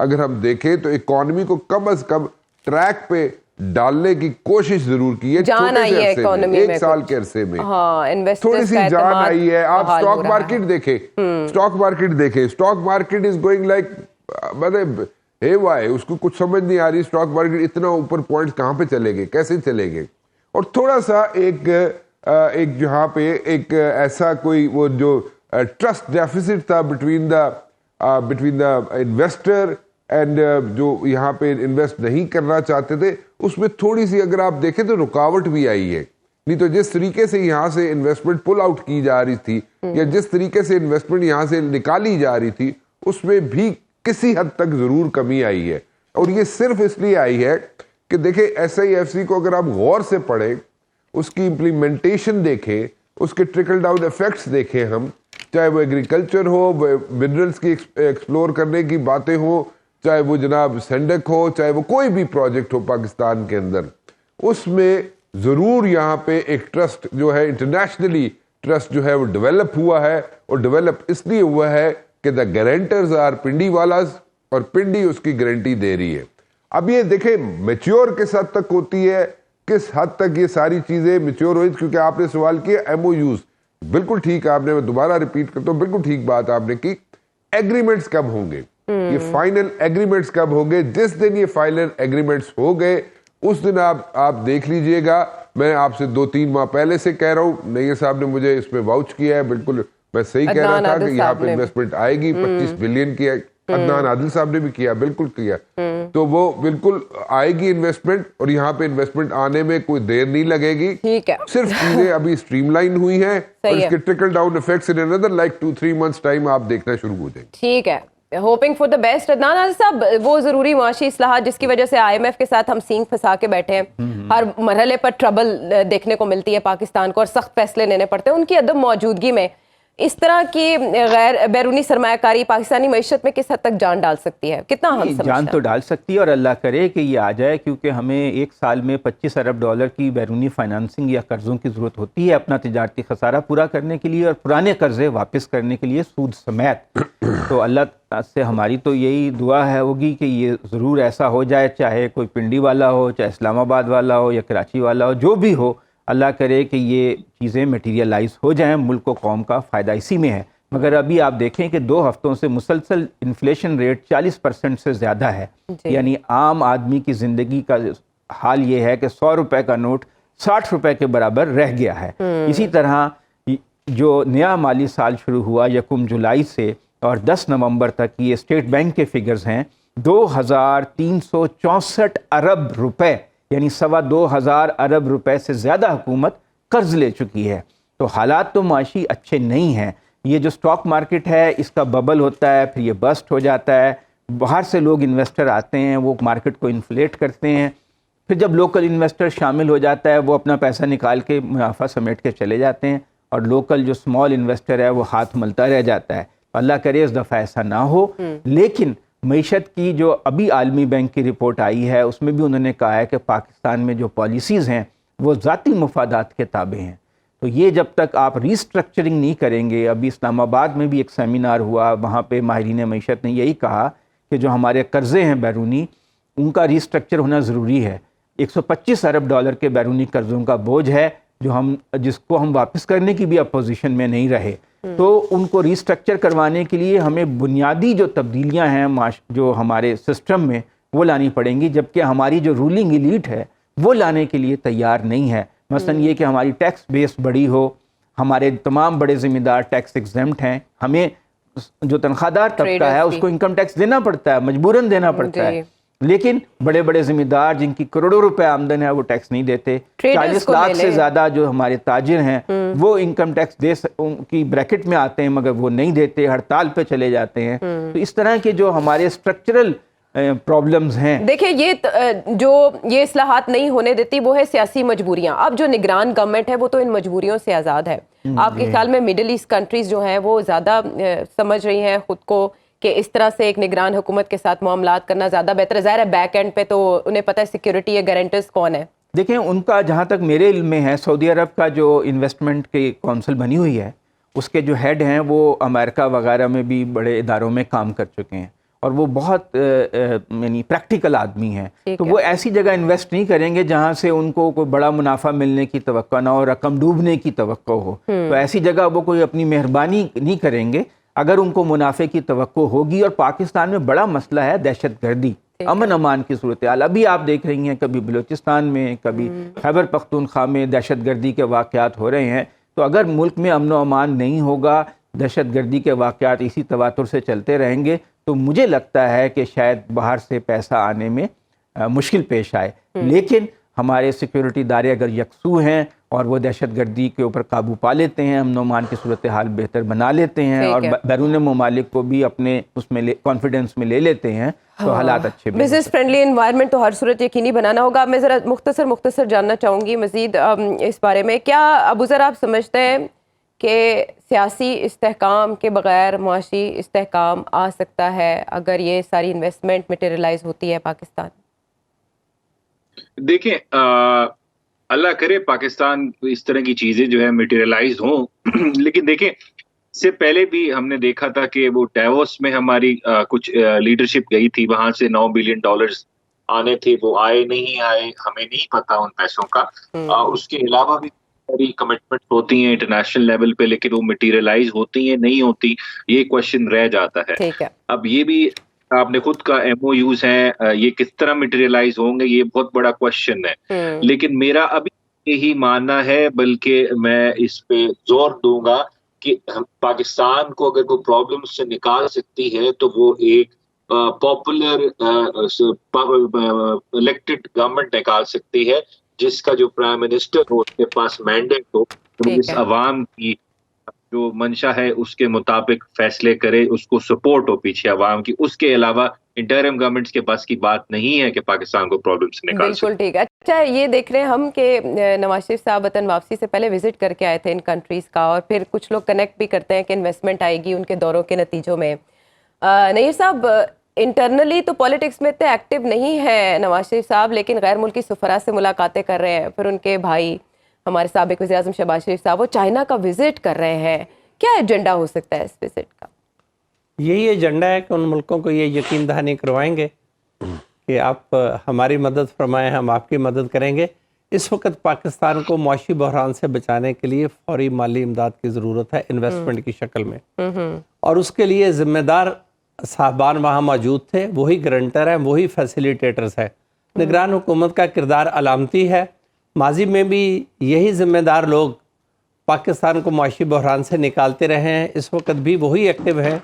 اگر ہم دیکھیں تو اکانومی کو کم از کم ٹریک پہ ڈالنے کی کوشش ضرور کی ہے. جان آئی ہے اکانومی میں, 1 سال کے عرصے میں تھوڑی سی جان آئی ہے. آپ اسٹاک مارکیٹ دیکھیں, stock market is going like مطلب ہے وائے, اس کو کچھ سمجھ نہیں آ رہی اسٹاک مارکیٹ اتنا اوپر پوائنٹ کہاں پہ چلے گئے, کیسے چلے گئے. اور تھوڑا سا ایک جہاں پہ ایک ایسا کوئی وہ جو ٹرسٹ ڈیفیسٹ تھا بٹوین دا انویسٹر اینڈ جو یہاں پہ انویسٹ نہیں کرنا چاہتے تھے, اس میں تھوڑی سی اگر آپ دیکھیں تو رکاوٹ بھی آئی ہے. نہیں تو جس طریقے سے یہاں سے انویسٹمنٹ پل آؤٹ کی جا رہی تھی یا جس طریقے سے انویسٹمنٹ یہاں سے نکالی جا رہی تھی, اس میں بھی کسی حد تک ضرور کمی آئی ہے. اور یہ صرف اس لیے آئی ہے کہ دیکھیں SIFC کو اگر آپ غور سے پڑھیں, اس کی امپلیمنٹیشن دیکھیں, اس کے ٹرکل ڈاؤن ایفیکٹس دیکھیں ہم, چاہے وہ ایگریکلچر ہو, منرلز کی ایکسپلور کرنے کی باتیں ہوں, چاہے وہ جناب سینڈک ہو, چاہے وہ کوئی بھی پروجیکٹ ہو پاکستان کے اندر, اس میں ضرور یہاں پہ ایک ٹرسٹ جو ہے انٹرنیشنلی ٹرسٹ جو ہے وہ ڈیولپ ہوا ہے. اور ڈیولپ اس لیے ہوا ہے کہ دا گارنٹرز آر پنڈی والاز, اور پنڈی اس کی گارنٹی دے رہی ہے. اب یہ دیکھیں میچیور کس حد تک ہوتی ہے, کس حد تک یہ ساری چیزیں میچیور ہوئی, کیونکہ آپ نے سوال کیا MOUs, بالکل ٹھیک آپ نے, میں دوبارہ ریپیٹ کرتا ہوں, بالکل ٹھیک بات آپ نے کی. ایگریمنٹس کب ہوں گے, یہ فائنل ایگریمنٹس کب ہوں گے؟ جس دن یہ فائنل ایگریمنٹس ہو گئے اس دن آپ دیکھ لیجئے گا. میں آپ سے 2-3 ماہ پہلے سے کہہ رہا ہوں, نیئر صاحب نے مجھے اس میں واؤچ کیا ہے, بالکل میں صحیح کہہ رہا تھا کہ یہاں پہ انویسٹمنٹ آئے گی 25 بلین کی. عدنان عادل صاحب نے بھی کیا, بالکل کیا, تو وہ بالکل آئے گی انویسٹمنٹ, اور یہاں پہ انویسٹمنٹ آنے میں کوئی دیر نہیں لگے گی. صرف چیزیں ابھی اسٹریم لائن ہوئی ہیں, اور اس کے trickle down effects in another like 2-3 months time آپ دیکھنا شروع ہو جائیں گے. ٹھیک ہے, hoping for the best. Adnan Adil صاحب, وہ ضروری معاشی اصلاحات جس کی وجہ سے IMF کے ساتھ ہم سینگ پھنسا کے بیٹھے ہیں, ہر مرحلے پر ٹربل دیکھنے کو ملتی ہے پاکستان کو, اور سخت فیصلے لینے پڑتے ہیں, ان کی عدم موجودگی میں اس طرح کی غیر بیرونی سرمایہ کاری پاکستانی معیشت میں کس حد تک جان ڈال سکتی ہے؟ کتنا ہم سمجھتے ہیں؟ جان تو ڈال سکتی ہے, اور اللہ کرے کہ یہ آ جائے, کیونکہ ہمیں 1 سال میں $25 ارب کی بیرونی فائنانسنگ یا قرضوں کی ضرورت ہوتی ہے اپنا تجارتی خسارہ پورا کرنے کے لیے اور پرانے قرضے واپس کرنے کے لیے سود سمیت. تو اللہ سے ہماری تو یہی دعا ہے ہوگی کہ یہ ضرور ایسا ہو جائے, چاہے کوئی پنڈی والا ہو, چاہے اسلام آباد والا ہو یا کراچی والا ہو, جو بھی ہو, اللہ کرے کہ یہ چیزیں میٹیریلائز ہو جائیں. ملک و قوم کا فائدہ اسی میں ہے. مگر ابھی آپ دیکھیں کہ 2 ہفتوں سے مسلسل انفلیشن ریٹ 40% سے زیادہ ہے. یعنی عام آدمی کی زندگی کا حال یہ ہے کہ 100 روپے کا نوٹ 60 روپے کے برابر رہ گیا ہے. اسی طرح جو نیا مالی سال شروع ہوا 1 جولائی سے اور 10 نومبر تک, یہ اسٹیٹ بینک کے فگرز ہیں, 2364 ارب روپے, یعنی 2,2500 ارب روپے سے زیادہ حکومت قرض لے چکی ہے. تو حالات تو معاشی اچھے نہیں ہیں. یہ جو سٹاک مارکیٹ ہے اس کا ببل ہوتا ہے, پھر یہ بسٹ ہو جاتا ہے, باہر سے لوگ انویسٹر آتے ہیں, وہ مارکیٹ کو انفلیٹ کرتے ہیں, پھر جب لوکل انویسٹر شامل ہو جاتا ہے وہ اپنا پیسہ نکال کے منافع سمیٹ کے چلے جاتے ہیں, اور لوکل جو اسمال انویسٹر ہے وہ ہاتھ ملتا رہ جاتا ہے. اللہ کرے اس دفعہ ایسا نہ ہو. لیکن معیشت کی جو ابھی عالمی بینک کی رپورٹ آئی ہے اس میں بھی انہوں نے کہا ہے کہ پاکستان میں جو پالیسیز ہیں وہ ذاتی مفادات کے تابع ہیں. تو یہ جب تک آپ ری اسٹرکچرنگ نہیں کریں گے, ابھی اسلام آباد میں بھی ایک سیمینار ہوا, وہاں پہ ماہرین معیشت نے یہی کہا کہ جو ہمارے قرضے ہیں بیرونی, ان کا ری اسٹرکچر ہونا ضروری ہے. $125 ارب کے بیرونی قرضوں کا بوجھ ہے جس کو ہم واپس کرنے کی بھی اپوزیشن میں نہیں رہے. تو ان کو ری اسٹرکچر کروانے کے لیے ہمیں بنیادی جو تبدیلیاں ہیں جو ہمارے سسٹم میں وہ لانی پڑیں گی, جبکہ ہماری جو رولنگ ایلیٹ ہے وہ لانے کے لیے تیار نہیں ہے. مثلا یہ کہ ہماری ٹیکس بیس بڑی ہو, ہمارے تمام بڑے ذمہ دار ٹیکس ایگزمپٹ ہیں, ہمیں جو تنخواہ دار طبقہ ہے اس کو انکم ٹیکس دینا پڑتا ہے, مجبوراً دینا پڑتا ہے, لیکن بڑے بڑے ذمہ دار جن کی کروڑوں روپے آمدن ہے وہ ٹیکس نہیں دیتے. 40 لاکھ سے زیادہ جو ہمارے تاجر ہیں وہ انکم ٹیکس کی بریکٹ میں آتے ہیں مگر وہ نہیں دیتے, ہڑتال پہ چلے جاتے ہیں. تو اس طرح کے جو ہمارے اسٹرکچرل پرابلمز ہیں. دیکھیں یہ اصلاحات نہیں ہونے دیتی وہ ہے سیاسی مجبوریاں. اب جو نگران گورنمنٹ ہے وہ تو ان مجبوریوں سے آزاد ہے. آپ کے خیال میں مڈل ایسٹ کنٹریز جو ہیں وہ زیادہ سمجھ رہی ہیں خود کو کہ اس طرح سے ایک نگران حکومت کے ساتھ معاملات کرنا زیادہ بہتر ہے؟ ظاہر ہے بیک اینڈ پہ تو انہیں پتہ ہے سیکیورٹی یا گارنٹرز کون ہے. دیکھیں ان کا جہاں تک میرے علم میں ہے, سعودی عرب کا جو انویسٹمنٹ کی کونسل بنی ہوئی ہے اس کے جو ہیڈ ہیں وہ امریکہ وغیرہ میں بھی بڑے اداروں میں کام کر چکے ہیں, اور وہ بہت یعنی پریکٹیکل آدمی ہیں، تو وہ ایسی جگہ انویسٹ نہیں کریں گے جہاں سے ان کو کوئی بڑا منافع ملنے کی توقع نہ ہو، رقم ڈوبنے کی توقع ہو. تو ایسی جگہ وہ کوئی اپنی مہربانی نہیں کریں گے اگر ان کو منافع کی توقع ہوگی. اور پاکستان میں بڑا مسئلہ ہے دہشت گردی، امن امان کی صورتحال. ابھی آپ دیکھ رہی ہیں کبھی بلوچستان میں، کبھی خیبر پختونخوا میں دہشت گردی کے واقعات ہو رہے ہیں. تو اگر ملک میں امن و امان نہیں ہوگا، دہشت گردی کے واقعات اسی تواتر سے چلتے رہیں گے، تو مجھے لگتا ہے کہ شاید باہر سے پیسہ آنے میں مشکل پیش آئے. لیکن ہمارے سیکیورٹی ادارے اگر یکسو ہیں اور وہ دہشت گردی کے اوپر قابو پا لیتے ہیں، امن و امان کی صورتحال بہتر بنا لیتے ہیں اور بیرون ممالک کو بھی اپنے اس میں کانفیڈنس میں لے لیتے ہیں، تو حالات اچھے بھی. بزنس فرینڈلی انوائرمنٹ تو ہر صورت یقینی بنانا ہوگا. میں ذرا مختصر جاننا چاہوں گی مزید اس بارے میں. کیا ابو ذر آپ سمجھتے ہیں کہ سیاسی استحکام کے بغیر معاشی استحکام آ سکتا ہے اگر یہ ساری انویسٹمنٹ میٹیریلائز ہوتی ہے پاکستان؟ دیکھیں اللہ کرے پاکستان اس طرح کی چیزیں جو ہے میٹیریلائز ہوں. لیکن دیکھیں اس سے پہلے بھی ہم نے دیکھا تھا کہ وہ ڈیووس میں ہماری کچھ لیڈرشپ گئی تھی، وہاں سے $9 بلین آنے تھے، وہ آئے نہیں آئے ہمیں نہیں پتا ان پیسوں کا. اس کے علاوہ بھی کمٹمنٹ ہوتی ہیں انٹرنیشنل لیول پہ، لیکن وہ میٹیریلائز ہوتی ہیں نہیں ہوتی، یہ کوشچن رہ جاتا ہے. اب یہ بھی آپ نے خود کا ایم او یوز ہیں، یہ کس طرح میٹیریلائز ہوں گے یہ بہت بڑا کوشچن ہے. لیکن میرا ابھی یہی ماننا ہے، بلکہ میں اس پہ زور دوں گا کہ پاکستان کو اگر کوئی پرابلم سے نکال سکتی ہے تو وہ ایک پاپولر الیکٹڈ گورنمنٹ نکال سکتی ہے، جس کا جو پرائم منسٹر ہو اس کے پاس مینڈیٹ ہو، اس عوام کی جو منشا ہے اس کے مطابق فیصلے کرے، اس کو سپورٹ ہو پیچھے عوام کی. اس کے علاوہ انٹرم گورنمنٹس کے پاس کی بات نہیں ہے کہ پاکستان کو پرابلم سے نکال سکے. بالکل ٹھیک ہے. اچھا یہ دیکھ رہے ہیں ہم کہ نواز شریف صاحب وطن واپسی سے پہلے وزٹ کر کے آئے تھے ان کنٹریز کا، اور پھر کچھ لوگ کنیکٹ بھی کرتے ہیں کہ انویسٹمنٹ آئے گی ان کے دوروں کے نتیجوں میں. نیر صاحب انٹرنلی تو پالیٹکس میں اتنے ایکٹیو نہیں ہے نواز شریف صاحب، لیکن غیر ملکی سفراء سے ملاقاتیں کر رہے ہیں. پھر ان کے بھائی ہمارے سابق وزیر اعظم شہباز شریف صاحب وہ چائنا کا وزٹ کر رہے ہیں. کیا ایجنڈا ہو سکتا ہے اس وزٹ کا؟ یہی ایجنڈا ہے کہ ان ملکوں کو یہ یقین دہانی کروائیں گے کہ آپ ہماری مدد فرمائیں، ہم آپ کی مدد کریں گے. اس وقت پاکستان کو معاشی بحران سے بچانے کے لیے فوری مالی امداد کی ضرورت ہے انویسٹمنٹ کی شکل میں، اور اس کے لیے ذمہ دار صاحبان وہاں موجود تھے، وہی گرنٹر ہیں، وہی فیسیلیٹیٹرز ہیں. نگران حکومت کا کردار علامتی ہے. ماضی میں بھی یہی ذمہ دار لوگ پاکستان کو معاشی بحران سے نکالتے رہے ہیں، اس وقت بھی وہی ایکٹیو ہیں.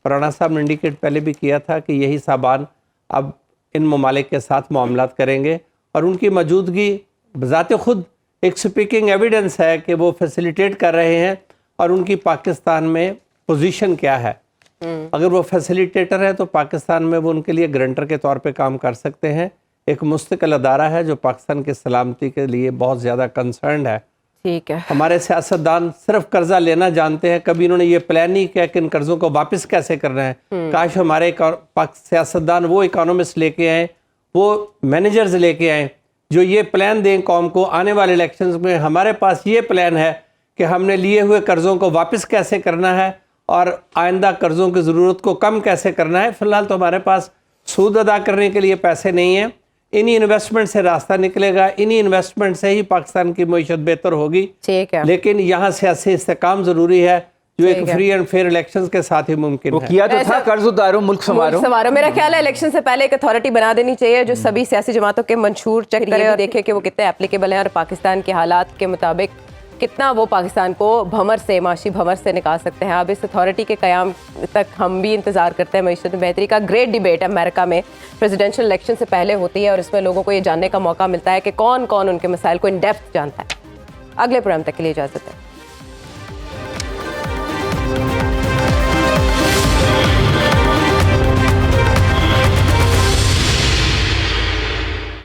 رانا صاحب نے انڈیکیٹ پہلے بھی کیا تھا کہ یہی صاحبان اب ان ممالک کے ساتھ معاملات کریں گے، اور ان کی موجودگی بذات خود ایک سپیکنگ ایویڈنس ہے کہ وہ فیسیلیٹیٹ کر رہے ہیں. اور ان کی پاکستان میں پوزیشن کیا ہے. اگر وہ فیسیلیٹیٹر ہے تو پاکستان میں وہ ان کے لیے گرنٹر کے طور پہ کام کر سکتے ہیں. ایک مستقل ادارہ ہے جو پاکستان کی سلامتی کے لیے بہت زیادہ کنسرنڈ ہے. ٹھیک ہے. ہمارے سیاستدان صرف قرضہ لینا جانتے ہیں، کبھی انہوں نے یہ پلان نہیں کیا کہ ان قرضوں کو واپس کیسے کرنا ہے. کاش ہمارے سیاستدان وہ اکانومسٹ لے کے آئیں، وہ مینیجرز لے کے آئیں جو یہ پلان دیں قوم کو آنے والے الیکشنز میں ہمارے پاس یہ پلان ہے کہ ہم نے لیے ہوئے قرضوں کو واپس کیسے کرنا ہے اور آئندہ قرضوں کی ضرورت کو کم کیسے کرنا ہے. فی الحال تو ہمارے پاس سود ادا کرنے کے لیے پیسے نہیں ہیں. انہی انویسٹمنٹ سے راستہ نکلے گا، انہی انویسٹمنٹ سے ہی پاکستان کی معیشت بہتر ہوگی. ٹھیک ہے. لیکن یہاں سیاسی استحکام ضروری ہے جو ایک فری اینڈ فیئر الیکشنز کے ساتھ ہی ممکن ہے. کیا تو تھا قرض اتارو ملک سنوارو. میرا خیال ہے الیکشن سے پہلے ایک اتھارٹی بنا دینی چاہیے جو سبھی سیاسی جماعتوں کے منشور چیک کرے اور دیکھے کہ وہ کتنے اپلیکیبل ہیں اور پاکستان کے حالات کے مطابق کتنا وہ پاکستان کو معاشی بھنور سے نکال سکتے ہیں. اب اس اتھارٹی کے قیام تک ہم بھی انتظار کرتے ہیں معیشت میں بہتری کا. گریٹ ڈیبیٹ امریکہ میں پریزیڈینشیل الیکشن سے پہلے ہوتی ہے اور اس میں لوگوں کو یہ جاننے کا موقع ملتا ہے کہ کون کون ان کے مسائل کو ان ڈیپتھ جانتا ہے. اگلے پروگرام تک کے لیے اجازت ہے.